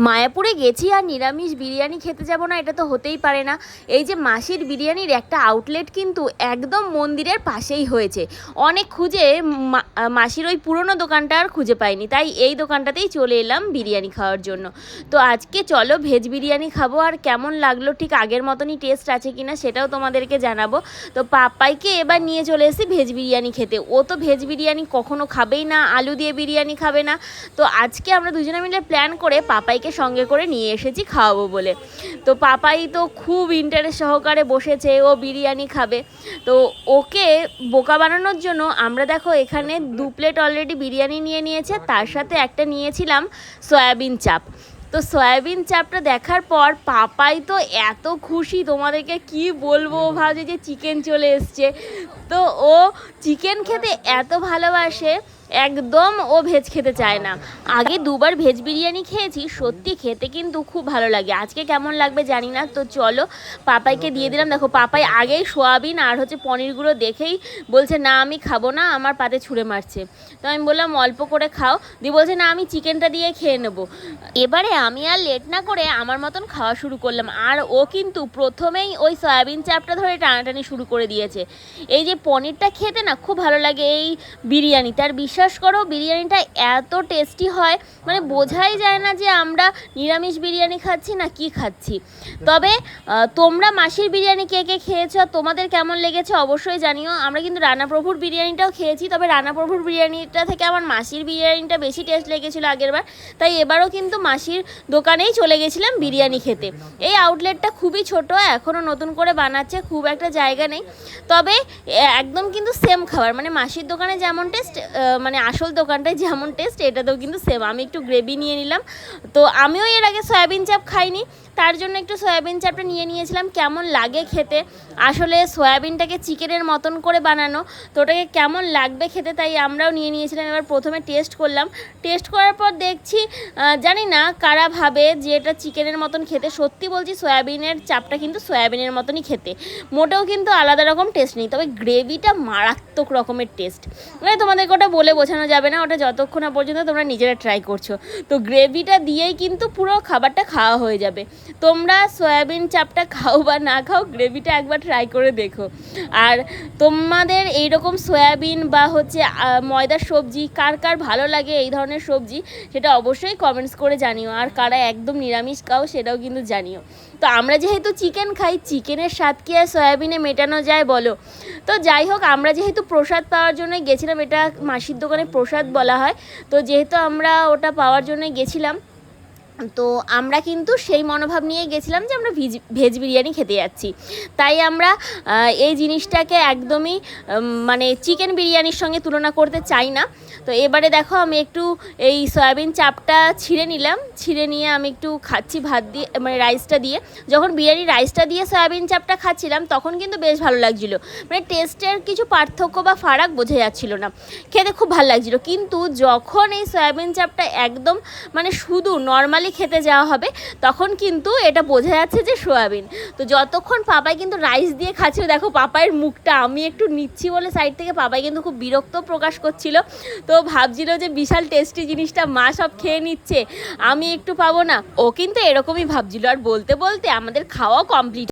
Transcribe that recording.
মায়াপুরে গেছি আর নিরামিষ বিরিয়ানি খেতে যাব না, এটা তো হতেই পারে না। এই যে মাসির বিরিয়ানির একটা আউটলেট কিন্তু একদম মন্দিরের পাশেই হয়েছে। অনেক খুঁজে মাসির ওই পুরনো দোকানটা আর খুঁজে পাইনি, তাই এই দোকানটাতেই চলে এলাম বিরিয়ানি খাওয়ার জন্য। তো আজকে চলো ভেজ বিরিয়ানি খাবো, আর কেমন লাগলো ঠিক আগের মতনই টেস্ট আছে কিনা সেটাও তোমাদেরকে জানাবো। তো পাপাইকে এবার নিয়ে চলে এসেছি ভেজ বিরিয়ানি খেতে। ও তো ভেজ বিরিয়ানি কখনো খাবেই না, আলু দিয়ে বিরিয়ানি খাবে না। তো আজকে আমরা দুজনে মিলে প্ল্যান করে পাপাইকে সঙ্গে করে নিয়ে এসেছি খাওয়াবো বলে। তো পাপাই তো খুব ইন্টারেস্ট সহকারে বসেছে, ও বিরিয়ানি খাবে। তো ওকে বোকা বানানোর জন্য আমরা দেখো এখানে 2 প্লেট অলরেডি বিরিয়ানি নিয়ে নিয়েছে, তার সাথে একটা নিয়েছিলাম সয়াবিন চাপ। তো সয়াবিন চাপটা দেখার পর পাপাই তো এত খুশি, তোমাদেরকে কি বলবো, ভাবছে যে চিকেন চলে এসছে। তো ও চিকেন খেতে এত ভালোবাসে, একদম ও ভেজ খেতে চায় না। আগে 2বার ভেজ বিরিয়ানি খেয়েছি, সত্যি খেতে কিন্তু খুব ভালো লাগে। আজকে কেমন লাগবে জানি না। তো চলো পাপাইকে দিয়ে দিলাম। দেখো পাপাই আগেই সোয়াবিন আর পনিরগুলো দেখেই বলছে না আমি খাবো না, আমার পাতে ছুঁড়ে মারছে। তো আমি বললাম অল্প করে খাও, দিয়ে বলছে না আমি চিকেনটা দিয়ে খেয়ে নেবো। এবারে আমি আর লেট না করে আমার মতন খাওয়া শুরু করলাম, আর ও কিন্তু প্রথমেই ওই সয়াবিন চাপটা ধরে টানাটানি শুরু করে দিয়েছে। এই যে পনিরটা খেতে না খুব ভালো লাগে এই বিরিয়ানিতে, আর বিশ্বাস করো বিরিয়ানিটা এত টেস্টি হয়, মানে বোঝাই যায় না যে আমরা নিরামিষ বিরিয়ানি খাচ্ছি না কি খাচ্ছি। তবে তোমরা মাসির বিরিয়ানি কে কে খেয়েছো, তোমাদের কেমন লেগেছে অবশ্যই জানিও। আমরা কিন্তু রানাপ্রভুর বিরিয়ানিটাও খেয়েছি, তবে রানাপ্রভুর বিরিয়ানিটা থেকে আমার মাসির বিরিয়ানিটা বেশি টেস্ট লেগেছিলো আগেরবার, তাই এবারও কিন্তু মাসির দোকানেই চলে গেছিলাম বিরিয়ানি খেতে। এই আউটলেটটা খুবই ছোট, এখনও নতুন করে বানাচ্ছে, খুব একটা জায়গা নেই। তবে একদম কিন্তু সেম খাবার, মানে মাসির দোকানে যেমন টেস্ট, মানে আসল দোকানটায় যেমন টেস্ট এটাতেও কিন্তু সেম। আমি একটু গ্রেভি নিয়ে নিলাম। তো আমিও এর আগে সয়াবিন চাপ খাইনি, তার জন্য একটু সয়াবিন চাপটা নিয়ে নিয়েছিলাম। কেমন লাগে খেতে, আসলে সয়াবিনটাকে চিকেনের মতন করে বানানো, তো ওটাকে কেমন লাগবে খেতে, তাই আমরাও নিয়ে নিয়েছিলাম। এবার প্রথমে টেস্ট করলাম, টেস্ট করার পর দেখছি জানি না কারা ভাবে যে এটা চিকেনের মতন খেতে। সত্যি বলছি সয়াবিনের চাপটা কিন্তু সয়াবিনের মতনই খেতে, মোটেও কিন্তু আলাদা রকম টেস্ট নেই। তবে গ্রেভিটা মারাত্মক রকমের টেস্ট, মানে তোমাদেরকে ওটা বলে বোঝানো যাবে না, ওটা যতক্ষণ না পর্যন্ত তোমরা নিজেরা ট্রাই করছো। তো গ্রেভিটা দিয়েই কিন্তু পুরো খাবারটা খাওয়া হয়ে যাবে। তোমরা সয়াবিন চাপটা খাও বা না খাও, গ্রেভিটা একবার ট্রাই করে দেখো। আর তোমাদের এইরকম সয়াবিন বা ময়দার সবজি কার কার ভালো লাগে এই ধরনের সবজি, সেটা অবশ্যই কমেন্টস করে জানিও। আর কারা একদম নিরামিষ খাও সেটাও কিন্তু জানিও। তো আমরা যেহেতু চিকেন খাই, চিকেনের স্বাদ কি আর সয়াবিনে মেটানো যায় বলো। তো যাই হোক, আমরা যেহেতু প্রসাদ পাওয়ার জন্যই গেছিলাম, এটা মাসির দোকানে প্রসাদ বলা হয়, তো যেহেতু আমরা ওটা পাওয়ার জন্যই গেছিলাম, তো আমরা কিন্তু সেই মনোভাব নিয়ে গেছিলাম যে আমরা ভেজ বিরিয়ানি খেতে যাচ্ছি। তাই আমরা এই জিনিসটাকে একদমই মানে চিকেন বিরিয়ানির সঙ্গে তুলনা করতে চাই না। তো এবারে দেখো আমি একটু এই সয়াবিন চাপটা ছিঁড়ে নিলাম, ছিঁড়ে নিয়ে আমি একটু খাচ্ছি ভাত দিয়ে, মানে রাইসটা দিয়ে। যখন বিরিয়ানি রাইসটা দিয়ে সয়াবিন চাপটা খাচ্ছিলাম তখন কিন্তু বেশ ভালো লাগছিলো, মানে টেস্টের কিছু পার্থক্য বা ফারাক বোঝা যাচ্ছিল না, খেতে খুব ভালো লাগছিলো। কিন্তু যখন এই সয়াবিন চাপটা একদম মানে শুধু নর্মালি খেতে যাওয়া হবে, তখন কিন্তু এটা বোঝা যাচ্ছে যে সয়াবিন। তো যতক্ষণ পাপাই কিন্তু রাইস দিয়ে খাচ্ছিল, দেখো পাপাইয়ের মুখটা, আমি একটু নিচ্ছি বলে সাইড থেকে, পাপাই কিন্তু খুব বিরক্ত প্রকাশ করছিল। তো ভাবছিল যে বিশাল টেস্টি জিনিসটা মা সব খেয়ে নিচ্ছে, আমি একটু পাবো না, ও কিন্তু এরকমই ভাবছিল। আর বলতে বলতে আমাদের খাওয়া কমপ্লিট।